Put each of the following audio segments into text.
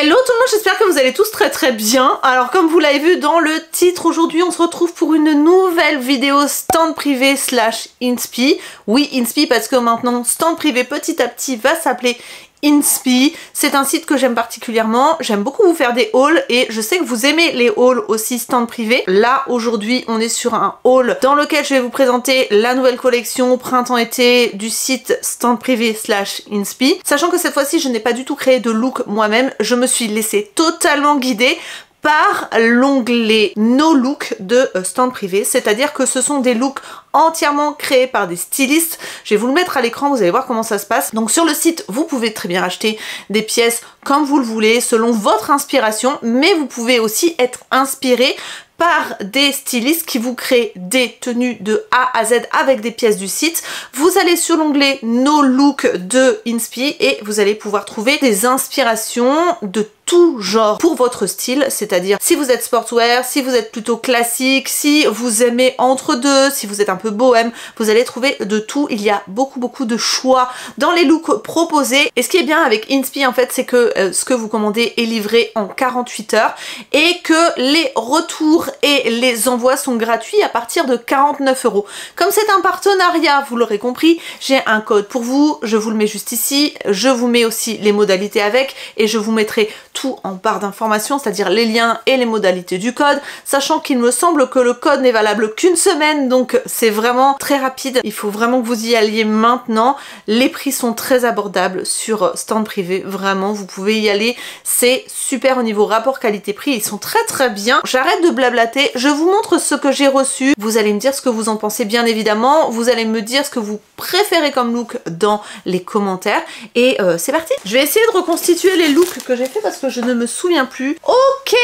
Hello tout le monde, j'espère que vous allez tous très bien. Alors comme vous l'avez vu dans le titre, aujourd'hui on se retrouve pour une nouvelle vidéo stand privé / inspi. Oui, inspi parce que maintenant stand privé petit à petit va s'appeler Inspi. C'est un site que j'aime particulièrement, j'aime beaucoup vous faire des hauls et je sais que vous aimez les hauls aussi stand privé. Là aujourd'hui on est sur un haul dans lequel je vais vous présenter la nouvelle collection printemps-été du site stand privé / inspi. Sachant que cette fois-ci je n'ai pas du tout créé de look moi-même, je me suis laissée totalement guider par l'onglet No Look de stand privé, c'est-à-dire que ce sont des looks entièrement créés par des stylistes. Je vais vous le mettre à l'écran, vous allez voir comment ça se passe. Donc sur le site, vous pouvez très bien acheter des pièces comme vous le voulez, selon votre inspiration, mais vous pouvez aussi être inspiré par des stylistes qui vous créent des tenues de A à Z avec des pièces du site. Vous allez sur l'onglet No Look de Inspi et vous allez pouvoir trouver des inspirations de tout genre pour votre style, c'est-à-dire si vous êtes sportswear, si vous êtes plutôt classique, si vous aimez entre deux, si vous êtes un peu bohème, vous allez trouver de tout. Il y a beaucoup de choix dans les looks proposés. Et ce qui est bien avec Inspi en fait, c'est que ce que vous commandez est livré en 48 heures et que les retours et les envois sont gratuits à partir de 49 €. Comme c'est un partenariat, vous l'aurez compris, j'ai un code pour vous, je vous le mets juste ici, je vous mets aussi les modalités avec et je vous mettrai tout en barre d'informations, c'est-à-dire les liens et les modalités du code, sachant qu'il me semble que le code n'est valable qu'une semaine, donc c'est vraiment très rapide. Il faut vraiment que vous y alliez maintenant. Les prix sont très abordables sur stand privé, vraiment, vous pouvez y aller, c'est super au niveau rapport qualité-prix, ils sont très bien. J'arrête de blablater, je vous montre ce que j'ai reçu, vous allez me dire ce que vous en pensez bien évidemment, vous allez me dire ce que vous préférez comme look dans les commentaires, et c'est parti. Je vais essayer de reconstituer les looks que j'ai fait parce que je ne me souviens plus. Ok,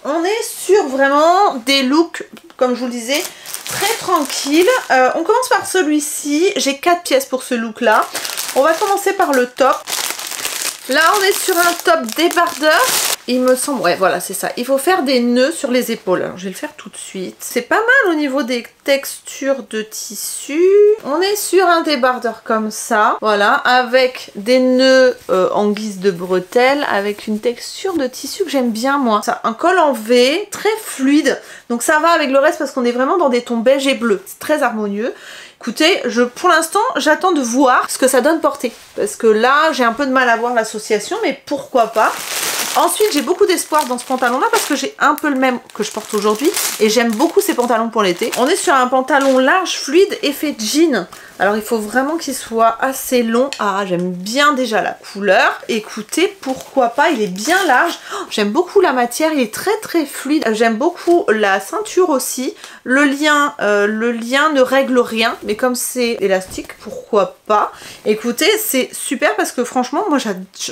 on est sur vraiment des looks, comme je vous le disais, très tranquilles. On commence par celui-ci, j'ai 4 pièces pour ce look là. On va commencer par le top. Là on est sur un top débardeur, il me semble, ouais voilà c'est ça, il faut faire des nœuds sur les épaules. Alors, je vais le faire tout de suite. C'est pas mal au niveau des textures de tissu. On est sur un débardeur comme ça, voilà, avec des nœuds en guise de bretelles, avec une texture de tissu que j'aime bien moi. Ça, un col en V, très fluide, donc ça va avec le reste parce qu'on est vraiment dans des tons beige et bleu, c'est très harmonieux. Écoutez, pour l'instant, j'attends de voir ce que ça donne porter. Parce que là, j'ai un peu de mal à voir l'association, mais pourquoi pas. Ensuite, j'ai beaucoup d'espoir dans ce pantalon-là parce que j'ai un peu le même que je porte aujourd'hui. Et j'aime beaucoup ces pantalons pour l'été. On est sur un pantalon large, fluide, effet jean. Alors, il faut vraiment qu'il soit assez long. Ah, j'aime bien déjà la couleur. Écoutez, pourquoi pas, il est bien large. Oh, j'aime beaucoup la matière, il est très fluide. J'aime beaucoup la ceinture aussi. Le lien ne règle rien, mais comme c'est élastique, pourquoi pas. Écoutez, c'est super parce que franchement, moi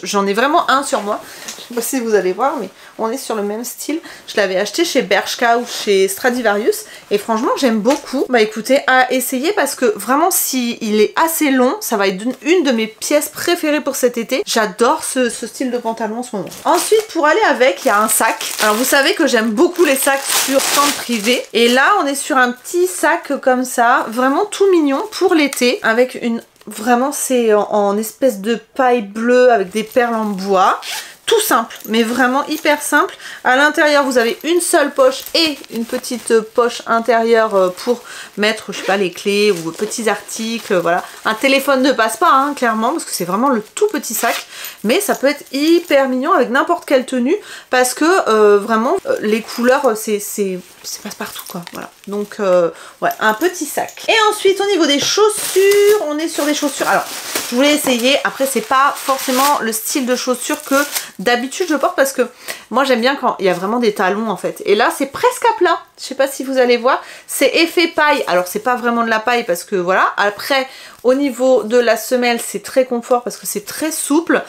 j'en ai vraiment un sur moi. Je sais pas si vous allez voir, mais on est sur le même style. Je l'avais acheté chez Bershka ou chez Stradivarius et franchement j'aime beaucoup. Bah écoutez, à essayer parce que vraiment si il est assez long, ça va être une de mes pièces préférées pour cet été. J'adore ce style de pantalon en ce moment. Ensuite, pour aller avec, il y a un sac. Alors vous savez que j'aime beaucoup les sacs sur stand privé et là on est sur un petit sac comme ça, vraiment tout mignon pour l'été, avec une... Vraiment c'est en espèce de paille bleue avec des perles en bois. Tout simple, mais vraiment hyper simple. À l'intérieur, vous avez une seule poche et une petite poche intérieure pour mettre, je sais pas, les clés ou petits articles, voilà. Un téléphone ne passe pas, hein, clairement, parce que c'est vraiment le tout petit sac. Mais ça peut être hyper mignon avec n'importe quelle tenue, parce que vraiment, les couleurs, c'est passe-partout, quoi. Voilà. Donc, ouais, un petit sac. Et ensuite, au niveau des chaussures, on est sur des chaussures. Alors, je voulais essayer. Après, c'est pas forcément le style de chaussures que d'habitude je porte parce que moi j'aime bien quand il y a vraiment des talons en fait. Et là c'est presque à plat. Je sais pas si vous allez voir. C'est effet paille. Alors c'est pas vraiment de la paille parce que voilà. Après au niveau de la semelle c'est très confort parce que c'est très souple.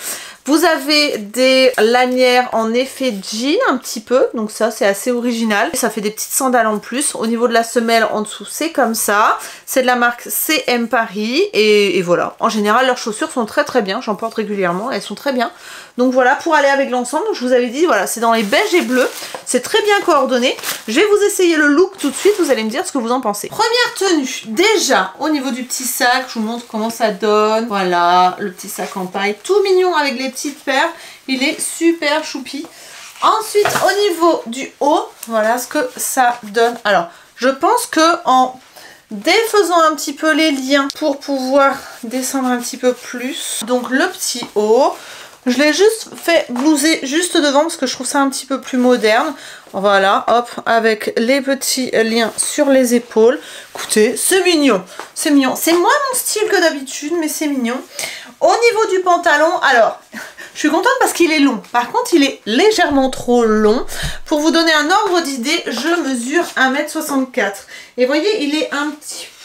Vous avez des lanières en effet jean un petit peu. Donc ça c'est assez original. Ça fait des petites sandales en plus. Au niveau de la semelle en dessous c'est comme ça. C'est de la marque CM Paris. Et voilà. En général leurs chaussures sont très bien. J'en porte régulièrement. Elles sont très bien. Donc voilà, pour aller avec l'ensemble, je vous avais dit, voilà, c'est dans les beiges et bleus, c'est très bien coordonné. Je vais vous essayer le look tout de suite, vous allez me dire ce que vous en pensez. Première tenue, déjà, au niveau du petit sac, je vous montre comment ça donne. Voilà, le petit sac en paille, tout mignon avec les petites perles. Il est super choupi. Ensuite, au niveau du haut, voilà ce que ça donne. Alors, je pense que en défaisant un petit peu les liens pour pouvoir descendre un petit peu plus. Donc le petit haut, je l'ai juste fait blouser juste devant parce que je trouve ça un petit peu plus moderne. Voilà, hop, avec les petits liens sur les épaules. Écoutez, c'est mignon, c'est mignon. C'est moins mon style que d'habitude, mais c'est mignon. Au niveau du pantalon, alors, je suis contente parce qu'il est long. Par contre, il est légèrement trop long. Pour vous donner un ordre d'idée, je mesure 1m64. Et vous voyez, il est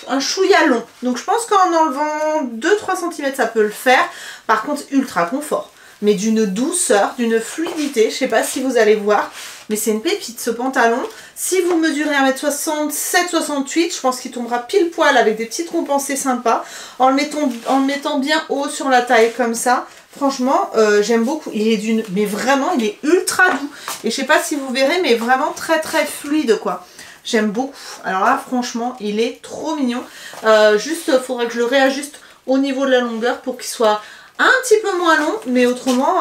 un chouïa long. Donc je pense qu'en enlevant 2-3 cm, ça peut le faire. Par contre, ultra confort. Mais d'une douceur, d'une fluidité. Je sais pas si vous allez voir. Mais c'est une pépite ce pantalon. Si vous mesurez 1m67-68, je pense qu'il tombera pile poil avec des petites compensées sympas. En le mettant bien haut sur la taille comme ça. Franchement, j'aime beaucoup. Il est mais vraiment, il est ultra doux. Et je sais pas si vous verrez, mais vraiment très très fluide quoi. J'aime beaucoup. Alors là, franchement, il est trop mignon. Juste, il faudrait que je le réajuste au niveau de la longueur pour qu'il soit un petit peu moins long. Mais autrement,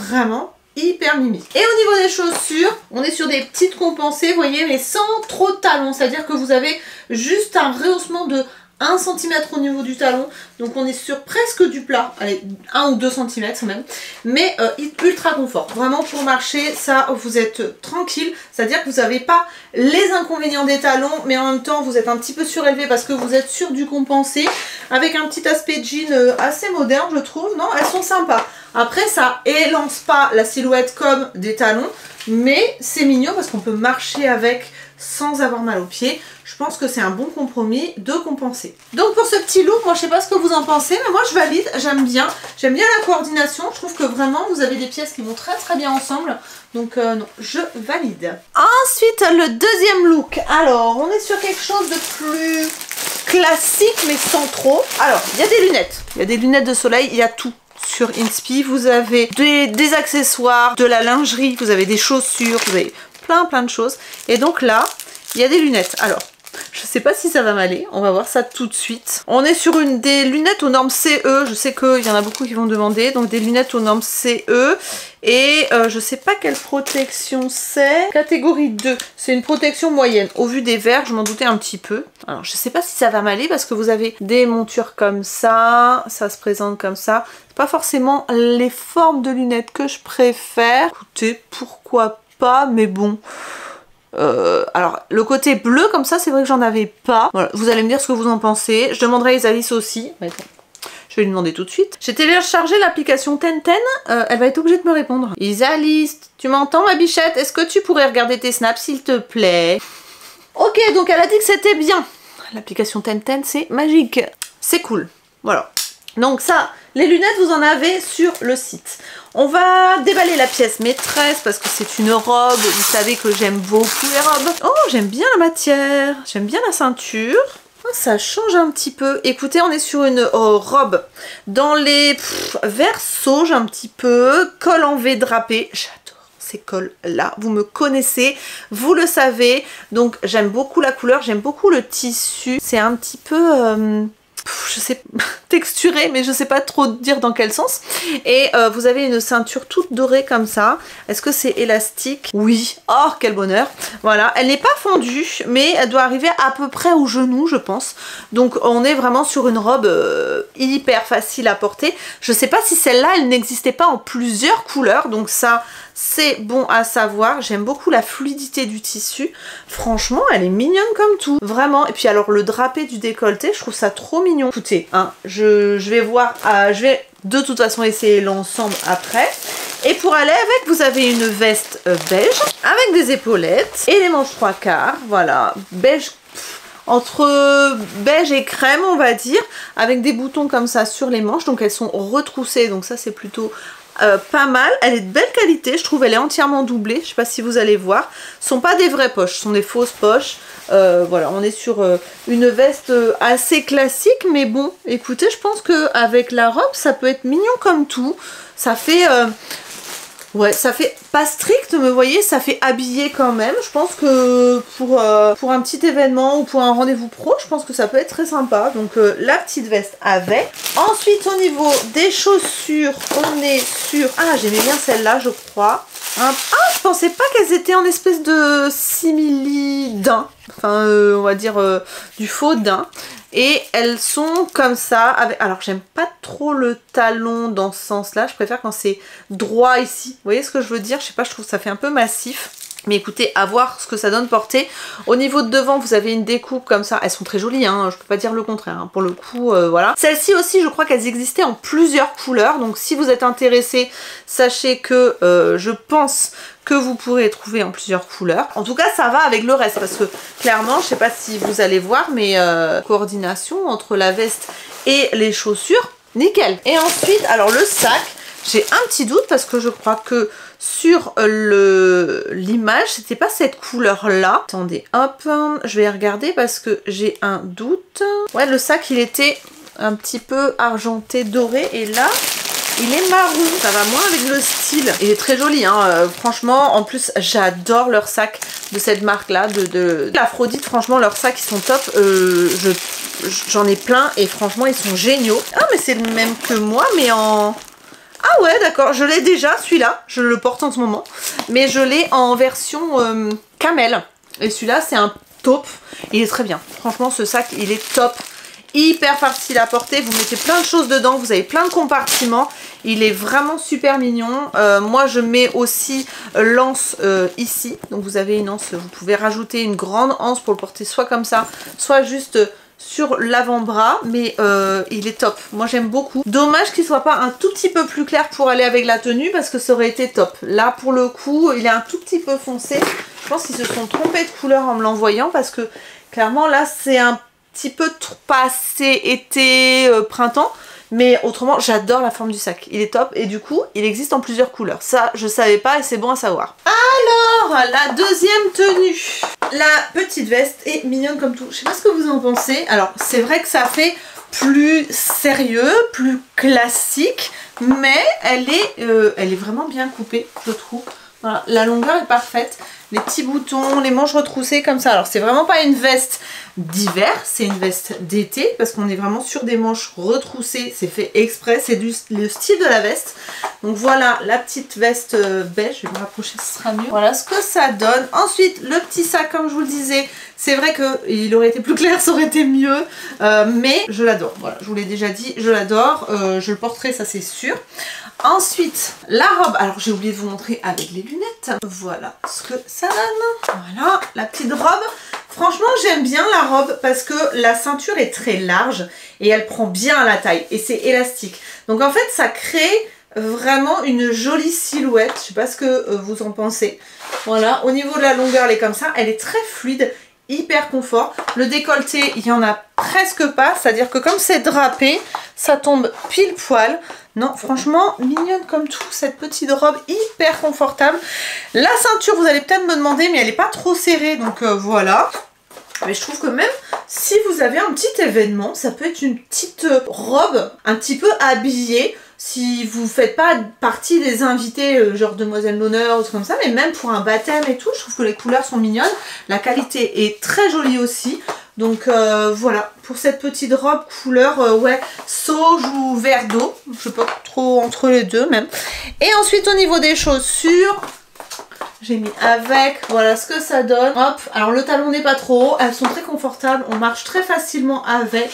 vraiment hyper mimi. Et au niveau des chaussures, on est sur des petites compensées, vous voyez, mais sans trop de talons. C'est-à-dire que vous avez juste un rehaussement de 1 cm au niveau du talon, donc on est sur presque du plat, allez 1 ou 2 cm même, mais ultra confort, vraiment pour marcher, ça vous êtes tranquille, c'est-à-dire que vous n'avez pas les inconvénients des talons, mais en même temps vous êtes un petit peu surélevé parce que vous êtes sur du compensé, avec un petit aspect jean assez moderne je trouve, non, elles sont sympas. Après ça élance pas la silhouette comme des talons, mais c'est mignon parce qu'on peut marcher avec sans avoir mal aux pieds. Je pense que c'est un bon compromis de compenser. Donc pour ce petit look, moi je sais pas ce que vous en pensez, mais moi je valide, j'aime bien la coordination, je trouve que vraiment vous avez des pièces qui vont très très bien ensemble, donc non, je valide. Ensuite le deuxième look, alors on est sur quelque chose de plus classique mais sans trop. Alors il y a des lunettes de soleil, il y a tout. Sur Inspi, vous avez des accessoires, de la lingerie, vous avez des chaussures, vous avez plein de choses. Et donc là, il y a des lunettes. Alors, je sais pas si ça va m'aller, on va voir ça tout de suite. On est sur des lunettes aux normes CE, je sais qu'il y en a beaucoup qui vont demander, donc des lunettes aux normes CE. Et je sais pas quelle protection c'est. Catégorie 2, c'est une protection moyenne. Au vu des verres, je m'en doutais un petit peu. Alors je sais pas si ça va m'aller parce que vous avez des montures comme ça se présente comme ça. C'est pas forcément les formes de lunettes que je préfère. Écoutez, pourquoi pas, mais bon... alors le côté bleu comme ça c'est vrai que j'en avais pas. Voilà, vous allez me dire ce que vous en pensez. Je demanderai à Isalis aussi. Attends. Je vais lui demander tout de suite. J'ai téléchargé l'application Tenten. Elle va être obligée de me répondre. Isalis, tu m'entends ma bichette? Est-ce que tu pourrais regarder tes snaps s'il te plaît? Ok, donc elle a dit que c'était bien. L'application Tenten c'est magique. C'est cool. Voilà. Donc ça, les lunettes vous en avez sur le site. On va déballer la pièce maîtresse parce que c'est une robe. Vous savez que j'aime beaucoup les robes. Oh, j'aime bien la matière. J'aime bien la ceinture. Oh, ça change un petit peu. Écoutez, on est sur une robe dans les verts sauge un petit peu. Col en V drapé. J'adore ces cols là. Vous me connaissez. Vous le savez. Donc j'aime beaucoup la couleur. J'aime beaucoup le tissu. C'est un petit peu... je sais, texturé, mais je sais pas trop dire dans quel sens. Et vous avez une ceinture toute dorée comme ça. Est-ce que c'est élastique? Oui. Oh, quel bonheur. Voilà, elle n'est pas fondue, mais elle doit arriver à peu près au genou, je pense. Donc on est vraiment sur une robe hyper facile à porter. Je sais pas si celle-là, elle n'existait pas en plusieurs couleurs, donc ça... c'est bon à savoir. J'aime beaucoup la fluidité du tissu. Franchement, elle est mignonne comme tout. Vraiment. Et puis alors, le drapé du décolleté, je trouve ça trop mignon. Écoutez, hein, je vais voir... je vais de toute façon essayer l'ensemble après. Et pour aller avec, vous avez une veste beige avec des épaulettes et les manches 3/4. Voilà, beige... entre beige et crème on va dire, avec des boutons comme ça sur les manches. Donc elles sont retroussées, donc ça c'est plutôt... pas mal, elle est de belle qualité, je trouve elle est entièrement doublée, je sais pas si vous allez voir, ce sont pas des vraies poches, ce sont des fausses poches, voilà, on est sur une veste assez classique, mais bon, écoutez, je pense qu'avec la robe, ça peut être mignon comme tout, ça fait, Ouais, ça fait pas strict, mais vous voyez, ça fait habillé quand même. Je pense que pour un petit événement ou pour un rendez-vous pro, je pense que ça peut être très sympa. Donc la petite veste avec. Ensuite, au niveau des chaussures, on est sur... Ah, j'aimais bien celle-là, je crois. Ah, je pensais pas qu'elles étaient en espèce de simili daim. Enfin, on va dire du faux daim. Et elles sont comme ça. Avec... Alors, j'aime pas trop le talon dans ce sens-là. Je préfère quand c'est droit ici. Vous voyez ce que je veux dire? Je sais pas, je trouve que ça fait un peu massif. Mais écoutez, à voir ce que ça donne porter. Au niveau de devant, vous avez une découpe comme ça. Elles sont très jolies, hein, je peux pas dire le contraire. Hein. Pour le coup, voilà. Celles-ci aussi, je crois qu'elles existaient en plusieurs couleurs. Donc si vous êtes intéressé, sachez que je pense que vous pourrez les trouver en plusieurs couleurs. En tout cas, ça va avec le reste. Parce que clairement, je sais pas si vous allez voir, mais coordination entre la veste et les chaussures, nickel. Et ensuite, alors le sac, j'ai un petit doute parce que je crois que sur l'image, c'était pas cette couleur-là. Attendez, hop, je vais regarder parce que j'ai un doute. Ouais, le sac, il était un petit peu argenté, doré, et là, il est marron. Ça va moins avec le style. Il est très joli, hein. Franchement, en plus, j'adore leur sac de cette marque-là, de l'Aphrodite. Franchement, leurs sacs, ils sont top. J'en ai plein et franchement, ils sont géniaux. Ah, mais c'est le même que moi, mais en... Ah ouais, d'accord, je l'ai déjà, celui-là, je le porte en ce moment, mais je l'ai en version camel, et celui-là, c'est un taupe, il est très bien, franchement, ce sac, il est top, hyper facile à porter, vous mettez plein de choses dedans, vous avez plein de compartiments, il est vraiment super mignon. Moi, je mets aussi l'anse ici, donc vous avez une anse, vous pouvez rajouter une grande anse pour le porter soit comme ça, soit juste... sur l'avant-bras, mais il est top. Moi j'aime beaucoup. Dommage qu'il soit pas un tout petit peu plus clair pour aller avec la tenue parce que ça aurait été top. Là pour le coup il est un tout petit peu foncé. Je pense qu'ils se sont trompés de couleur en me l'envoyant parce que clairement là c'est un petit peu pas assez été printemps. Mais autrement, j'adore la forme du sac. Il est top et du coup, il existe en plusieurs couleurs. Ça, je savais pas et c'est bon à savoir. Alors, la deuxième tenue. La petite veste est mignonne comme tout. Je sais pas ce que vous en pensez. Alors, c'est vrai que ça fait plus sérieux, plus classique. Mais elle est vraiment bien coupée, je trouve. Voilà, la longueur est parfaite. Les petits boutons, les manches retroussées comme ça. Alors c'est vraiment pas une veste d'hiver, c'est une veste d'été parce qu'on est vraiment sur des manches retroussées. C'est fait exprès, c'est le style de la veste. Donc voilà la petite veste beige, je vais me rapprocher, ce sera mieux. Voilà ce que ça donne. Ensuite le petit sac comme je vous le disais, c'est vrai qu'il aurait été plus clair, ça aurait été mieux. Mais je l'adore, voilà, je vous l'ai déjà dit, je l'adore. Je le porterai, ça c'est sûr. Ensuite, la robe, alors j'ai oublié de vous montrer avec les lunettes. Voilà ce que ça donne. Voilà, la petite robe. Franchement, j'aime bien la robe parce que la ceinture est très large et elle prend bien à la taille et c'est élastique. Donc en fait, ça crée vraiment une jolie silhouette. Je sais pas ce que vous en pensez. Voilà, au niveau de la longueur, elle est comme ça. Elle est très fluide, hyper confort. Le décolleté, il y en a presque pas. C'est-à-dire que comme c'est drapé, ça tombe pile poil. Non, franchement, mignonne comme tout, cette petite robe hyper confortable. La ceinture, vous allez peut-être me demander, mais elle n'est pas trop serrée, donc voilà. Mais je trouve que même si vous avez un petit événement, ça peut être une petite robe un petit peu habillée. Si vous faites pas partie des invités, genre demoiselle d'honneur ou trucs comme ça, mais même pour un baptême et tout, je trouve que les couleurs sont mignonnes. La qualité est très jolie aussi. Donc voilà, pour cette petite robe couleur ouais, sauge ou vert d'eau. Je sais pas trop entre les deux même. Et ensuite au niveau des chaussures, j'ai mis avec, voilà ce que ça donne. Hop, alors le talon n'est pas trop haut, elles sont très confortables, on marche très facilement avec.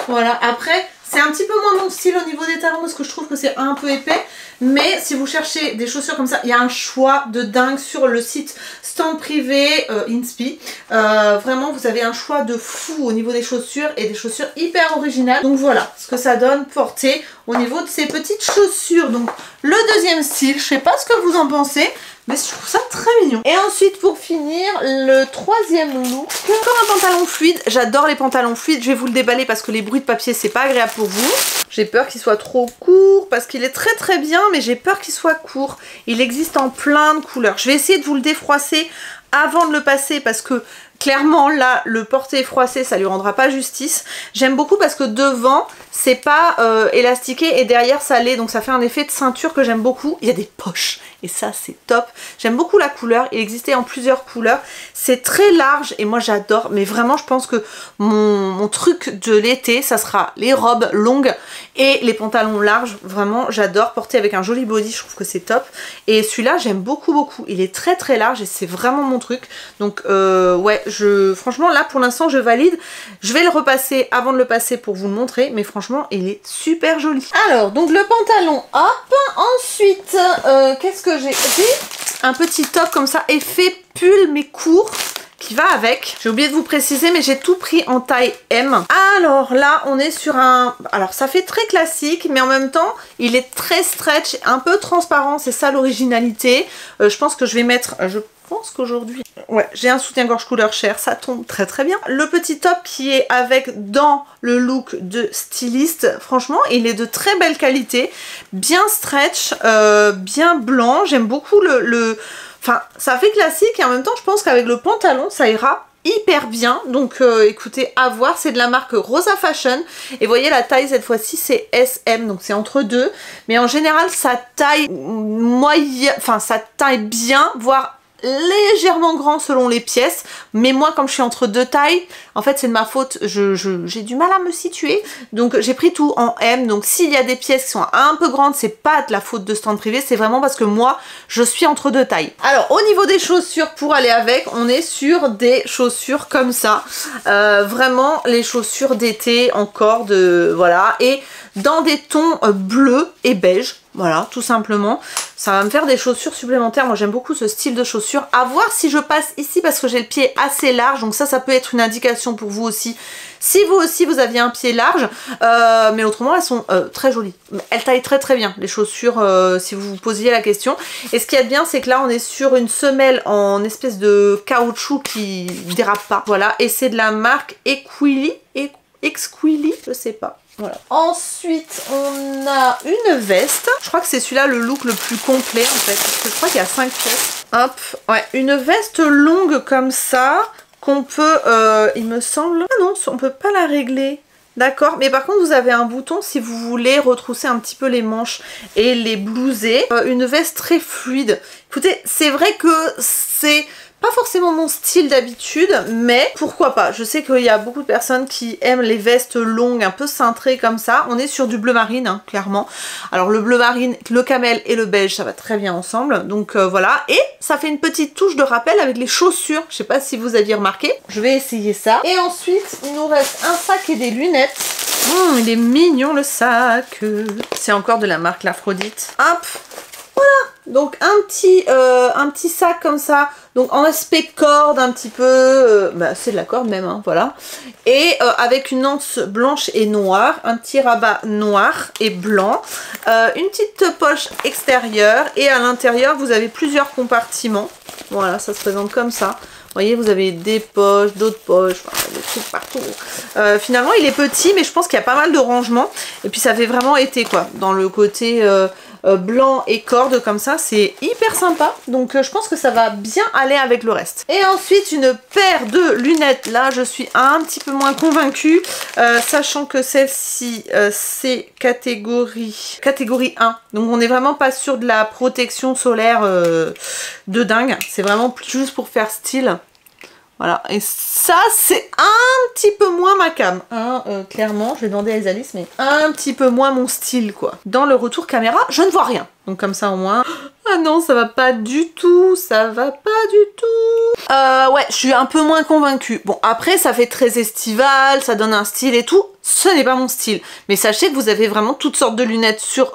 Voilà, après c'est un petit peu moins mon style au niveau des talons parce que je trouve que c'est un peu épais. Mais si vous cherchez des chaussures comme ça, il y a un choix de dingue sur le site Stand Privé Inspi. Vraiment, vous avez un choix de fou au niveau des chaussures et des chaussures hyper originales. Donc voilà ce que ça donne porter au niveau de ces petites chaussures. Donc le deuxième style, je sais pas ce que vous en pensez, mais je trouve ça très mignon. Et ensuite pour finir, le troisième look, comme un pantalon fluide. J'adore les pantalons fluides, je vais vous le déballer parce que les bruits de papier c'est pas agréable pour vous. J'ai peur qu'il soit trop court parce qu'il est très très bien, mais j'ai peur qu'il soit court. Il existe en plein de couleurs. Je vais essayer de vous le défroisser avant de le passer parce que Clairement là le porté froissé ça lui rendra pas justice. J'aime beaucoup parce que devant c'est pas élastiqué et derrière ça l'est, donc ça fait un effet de ceinture que j'aime beaucoup. Il y a des poches et ça c'est top. J'aime beaucoup la couleur, il existait en plusieurs couleurs. C'est très large et moi j'adore, mais vraiment je pense que mon truc de l'été ça sera les robes longues et les pantalons larges. Vraiment j'adore porter avec un joli body, je trouve que c'est top. Et celui-là j'aime beaucoup, il est très large et c'est vraiment mon truc. Donc ouais, franchement là pour l'instant je valide. Je vais le repasser avant de le passer pour vous le montrer, mais franchement il est super joli. Alors donc le pantalon, hop. Ensuite qu'est-ce que j'ai un petit top comme ça, effet pull mais court, qui va avec. J'ai oublié de vous préciser mais j'ai tout pris en taille M. Alors là on est sur un... Alors ça fait très classique mais en même temps il est très stretch, un peu transparent, c'est ça l'originalité. Je pense que je vais mettre... Je pense qu'aujourd'hui... Ouais, j'ai un soutien-gorge couleur chair, ça tombe très bien. Le petit top qui est avec dans le look de styliste, franchement il est de très belle qualité, bien stretch, bien blanc. J'aime beaucoup le... Enfin, ça fait classique et en même temps, je pense qu'avec le pantalon, ça ira hyper bien. Donc, écoutez, à voir. C'est de la marque Rosa Fashion. Et vous voyez, la taille, cette fois-ci, c'est SM. Donc, c'est entre deux. Mais en général, ça taille moyen... Enfin, ça taille bien, voire légèrement grand selon les pièces. Mais moi, comme je suis entre deux tailles, en fait, c'est de ma faute. J'ai du mal à me situer. Donc, j'ai pris tout en M. Donc, s'il y a des pièces qui sont un peu grandes, c'est pas de la faute de Stand Privé. C'est vraiment parce que moi, je suis entre deux tailles. Alors, au niveau des chaussures pour aller avec, on est sur des chaussures comme ça. Vraiment, les chaussures d'été encore de... Voilà. Et dans des tons bleus et beige. Voilà, tout simplement. Ça va me faire des chaussures supplémentaires. Moi, j'aime beaucoup ce style de chaussures. À voir si je passe ici parce que j'ai le pied assez large. Donc ça peut être une indication pour vous aussi. Si vous aussi, vous aviez un pied large. Mais autrement, elles sont très jolies. Elles taillent très bien, les chaussures, si vous vous posiez la question. Et ce qu'il y a de bien, c'est que là, on est sur une semelle en espèce de caoutchouc qui dérape pas. Voilà, et c'est de la marque Exquili, je sais pas. Voilà. Ensuite, on a une veste. Je crois que c'est celui-là le look le plus complet en fait. Parce que je crois qu'il y a 5 pièces. Hop, ouais, une veste longue comme ça qu'on peut, il me semble... Ah non, on peut pas la régler. D'accord, mais par contre vous avez un bouton si vous voulez retrousser un petit peu les manches et les blouser. Une veste très fluide. Écoutez, c'est vrai que c'est... pas forcément mon style d'habitude, mais pourquoi pas. Je sais qu'il y a beaucoup de personnes qui aiment les vestes longues, un peu cintrées comme ça. On est sur du bleu marine, hein, clairement. Alors le bleu marine, le camel et le beige, ça va très bien ensemble. Donc voilà. Et ça fait une petite touche de rappel avec les chaussures. Je sais pas si vous aviez remarqué. Je vais essayer ça. Et ensuite, il nous reste un sac et des lunettes. Il est mignon le sac. C'est encore de la marque L'Aphrodite. Hop. Voilà, donc un petit sac comme ça, donc en aspect corde un petit peu, c'est de la corde même, hein, voilà. Et avec une anse blanche et noire, un petit rabat noir et blanc, une petite poche extérieure et à l'intérieur vous avez plusieurs compartiments. Voilà, ça se présente comme ça. Vous voyez, vous avez des poches, d'autres poches, enfin, des trucs partout. Finalement, il est petit, mais je pense qu'il y a pas mal de rangements. Et puis, ça fait vraiment été, quoi. Dans le côté blanc et corde, comme ça, c'est hyper sympa. Donc, je pense que ça va bien aller avec le reste. Et ensuite, une paire de lunettes. Là, je suis un petit peu moins convaincue. Sachant que celle-ci, c'est catégorie 1. Donc, on n'est vraiment pas sur de la protection solaire de dingue. C'est vraiment juste pour faire style. Voilà, et ça c'est un petit peu moins ma cam, hein, clairement, je vais demander à Isalis, mais un petit peu moins mon style, quoi. Dans le retour caméra, je ne vois rien, donc comme ça au moins... Ah non, ça va pas du tout, ça va pas du tout. Ouais, je suis un peu moins convaincue. Bon, après, ça fait très estival, ça donne un style et tout. Ce n'est pas mon style. Mais sachez que vous avez vraiment toutes sortes de lunettes sur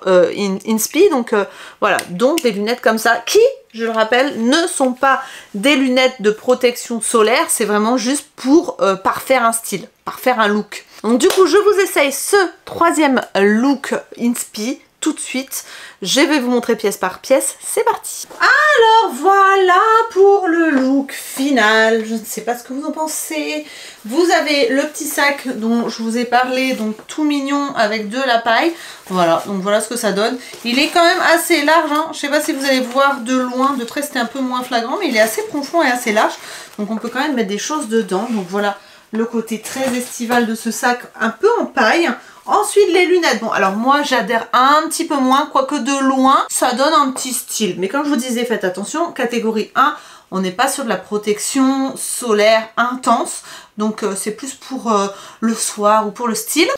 Inspi. Donc voilà, donc des lunettes comme ça qui, je le rappelle, ne sont pas des lunettes de protection solaire. C'est vraiment juste pour parfaire un style, parfaire un look. Donc du coup, je vous essaye ce troisième look Inspi. Tout de suite, je vais vous montrer pièce par pièce, c'est parti. Alors voilà pour le look final. original, je ne sais pas ce que vous en pensez. Vous avez le petit sac dont je vous ai parlé, donc tout mignon avec de la paille. Voilà, donc voilà ce que ça donne. Il est quand même assez large, hein. Je ne sais pas si vous allez voir de loin, de près c'était un peu moins flagrant, mais il est assez profond et assez large. Donc on peut quand même mettre des choses dedans. Donc voilà le côté très estival de ce sac, un peu en paille. Ensuite les lunettes, bon alors moi j'adhère un petit peu moins, quoique de loin ça donne un petit style. Mais comme je vous disais, faites attention, catégorie 1, on n'est pas sur de la protection solaire intense. Donc c'est plus pour le soir ou pour le style.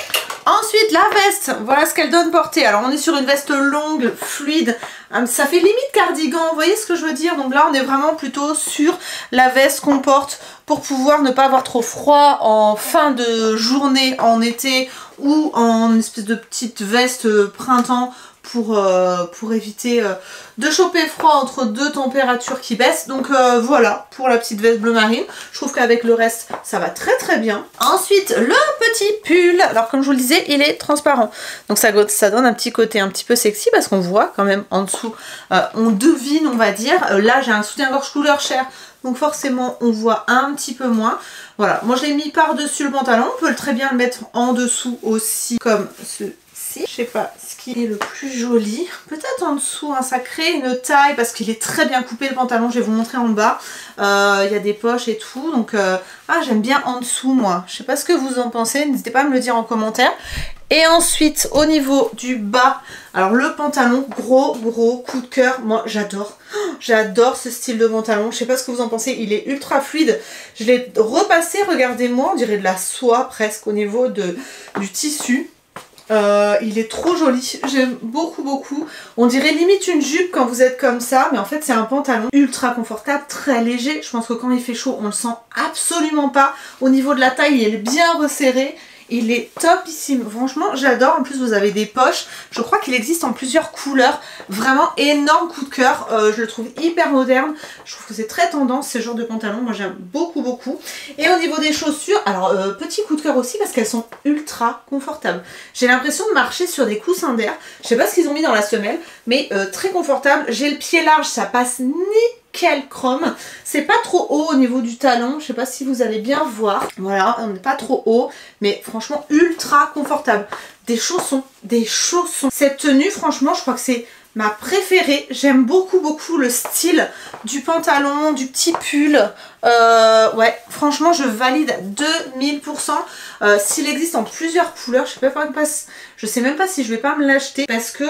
Ensuite la veste, voilà ce qu'elle donne portée. Alors on est sur une veste longue, fluide, ça fait limite cardigan, vous voyez ce que je veux dire. Donc là on est vraiment plutôt sur la veste qu'on porte pour pouvoir ne pas avoir trop froid en fin de journée, en été, ou en espèce de petite veste printemps pour éviter de choper froid entre deux températures qui baissent. Donc voilà pour la petite veste bleu marine. Je trouve qu'avec le reste ça va très très bien. Ensuite le petit pull, alors comme je vous le disais il est transparent, donc ça donne un petit côté un petit peu sexy parce qu'on voit quand même en dessous, on devine on va dire. Là j'ai un soutien-gorge couleur chair, donc forcément on voit un petit peu moins. Voilà, moi je l'ai mis par dessus le pantalon, on peut très bien le mettre en dessous aussi comme ceci. Je sais pas ce qui est le plus joli, peut-être en dessous, hein, ça crée une taille parce qu'il est très bien coupé le pantalon, je vais vous montrer en bas, il y a des poches et tout, donc j'aime bien en dessous moi, je sais pas ce que vous en pensez, n'hésitez pas à me le dire en commentaire. Et ensuite au niveau du bas, alors le pantalon, gros coup de cœur, moi j'adore. J'adore ce style de pantalon, je sais pas ce que vous en pensez, il est ultra fluide. Je l'ai repassé, regardez-moi, on dirait de la soie presque au niveau du tissu. Il est trop joli, j'aime beaucoup. On dirait limite une jupe quand vous êtes comme ça, mais en fait c'est un pantalon ultra confortable, très léger. Je pense que quand il fait chaud on le sent absolument pas. Au niveau de la taille il est bien resserré. Il est topissime, franchement j'adore. En plus vous avez des poches, je crois qu'il existe en plusieurs couleurs. Vraiment énorme coup de cœur, je le trouve hyper moderne. Je trouve que c'est très tendance ce genre de pantalon, moi j'aime beaucoup. Et au niveau des chaussures, alors petit coup de cœur aussi parce qu'elles sont ultra confortables. J'ai l'impression de marcher sur des coussins d'air. Je sais pas ce qu'ils ont mis dans la semelle, mais très confortable. J'ai le pied large, ça passe nickel chrome. C'est pas trop haut au niveau du talon, je sais pas si vous allez bien voir. Voilà, on n'est pas trop haut, mais franchement ultra confortable. Des chaussons. Cette tenue, franchement, je crois que c'est ma préférée. J'aime beaucoup le style du pantalon, du petit pull. Ouais, franchement, je valide 2000%. S'il existe en plusieurs couleurs, je sais même pas si je vais pas me l'acheter parce que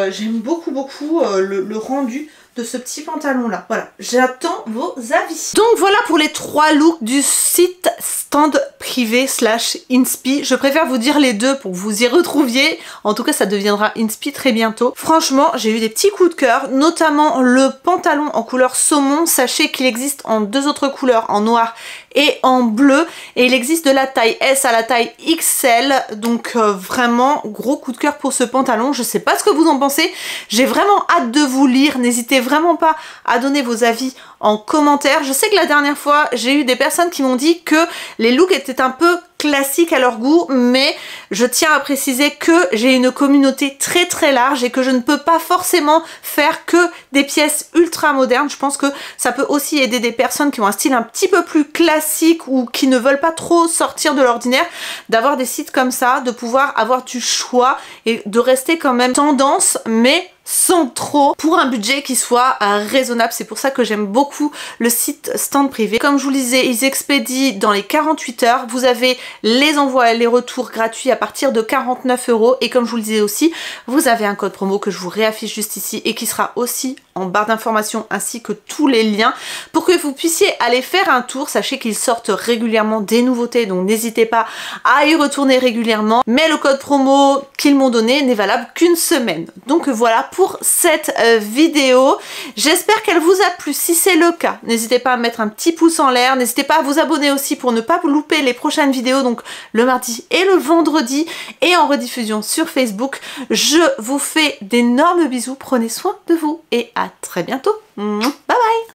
j'aime beaucoup le rendu de ce petit pantalon là. Voilà, j'attends vos avis. Donc voilà pour les 3 looks du site stand privé / inspi. Je préfère vous dire les deux pour que vous y retrouviez. En tout cas ça deviendra inspi très bientôt. Franchement j'ai eu des petits coups de cœur, notamment le pantalon en couleur saumon. Sachez qu'il existe en 2 autres couleurs, en noir et en bleu, et il existe de la taille S à la taille XL, donc vraiment gros coup de cœur pour ce pantalon. Je sais pas ce que vous en pensez, j'ai vraiment hâte de vous lire, n'hésitez vraiment pas à donner vos avis en commentaire. Je sais que la dernière fois j'ai eu des personnes qui m'ont dit que les looks étaient un peu classiques à leur goût, mais je tiens à préciser que j'ai une communauté très large et que je ne peux pas forcément faire que des pièces ultra modernes. Je pense que ça peut aussi aider des personnes qui ont un style un petit peu plus classique ou qui ne veulent pas trop sortir de l'ordinaire, d'avoir des sites comme ça, de pouvoir avoir du choix et de rester quand même tendance, mais sans trop, pour un budget qui soit raisonnable. C'est pour ça que j'aime beaucoup le site stand privé. Comme je vous le disais, ils expédient dans les 48 heures. Vous avez les envois et les retours gratuits à partir de 49 €. Et comme je vous le disais aussi, vous avez un code promo que je vous réaffiche juste ici et qui sera aussi en barre d'informations, ainsi que tous les liens pour que vous puissiez aller faire un tour. Sachez qu'ils sortent régulièrement des nouveautés, donc n'hésitez pas à y retourner régulièrement. Mais le code promo qu'ils m'ont donné n'est valable qu'une semaine. Donc voilà pour cette vidéo. J'espère qu'elle vous a plu. Si c'est le cas, n'hésitez pas à mettre un petit pouce en l'air. N'hésitez pas à vous abonner aussi pour ne pas vous louper les prochaines vidéos, donc le mardi et le vendredi, et en rediffusion sur Facebook. Je vous fais d'énormes bisous. Prenez soin de vous et à très bientôt. Bye bye.